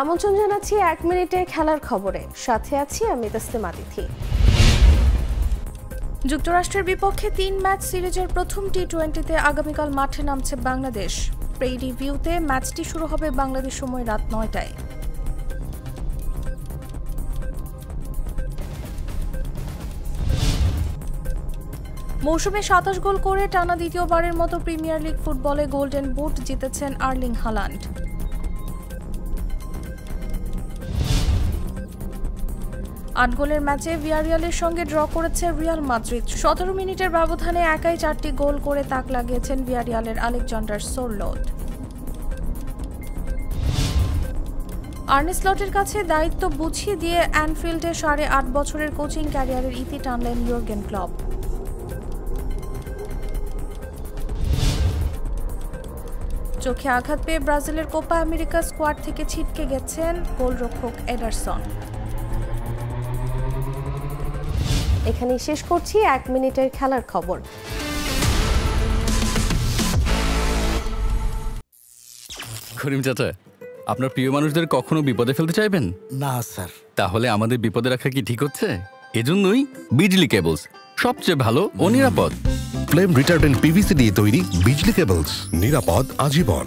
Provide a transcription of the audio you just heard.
আমন্ত্রণ জানাচ্ছি 1 মিনিটের খেলার খবরে, সাথে আছি আমি তাসলিমা তিথি। যুক্তরাষ্ট্রের বিপক্ষে 3 ম্যাচ সিরিজের প্রথম টি-20তে আগামীকাল মাঠে নামছে বাংলাদেশ। প্রেইরি ভিউতে ম্যাচটি শুরু হবে বাংলাদেশ সময় রাত 9টায়। মৌসুমে 27 গোল করে টানা দ্বিতীয়বারের মতো প্রিমিয়ার লিগ ফুটবলে গোল্ডেন বুট জিতেছেন আর্লিং হালান্ড। 8 গোলের ম্যাচে ভিয়ারিয়ালের সঙ্গে ড্র করেছে রিয়াল মাদ্রিদ। 17 মিনিটের ব্যবধানে একাই 4টি গোল করে তাক লাগিয়েছেন ভিয়ারিয়ালের আলেকজান্ডার সোরলোথ। আর্নে স্লটের কাছে দায়িত্ব বুঝিয়ে দিয়ে অ্যানফিল্ডে 8.5 বছরের কোচিং ক্যারিয়ারের ইতি টানলেন ইয়র্গেন ক্লপ। চোখে আঘাত পেয়ে ব্রাজিলের কোপা আমেরিকা স্কোয়াড থেকে ছিটকে গেছেন গোলরক্ষক এডারসন। এখানেই শেষ করছি 1 মিনিটের খেলার খবর। করিম চাচা, আপনার প্রিয় মানুষদের কখনো বিপদে ফেলতে চাইবেন না স্যার। তাহলে আমাদের বিপদে রাখা কি ঠিক হচ্ছে? এজন্যই বিজলি কেবলস সবচেয়ে ভালো ও নিরাপদ। ফ্লেম রিটার্ডেন্ট পিভিসি দিয়ে তৈরি বিজলি কেবলস, নিরাপদ আজীবন।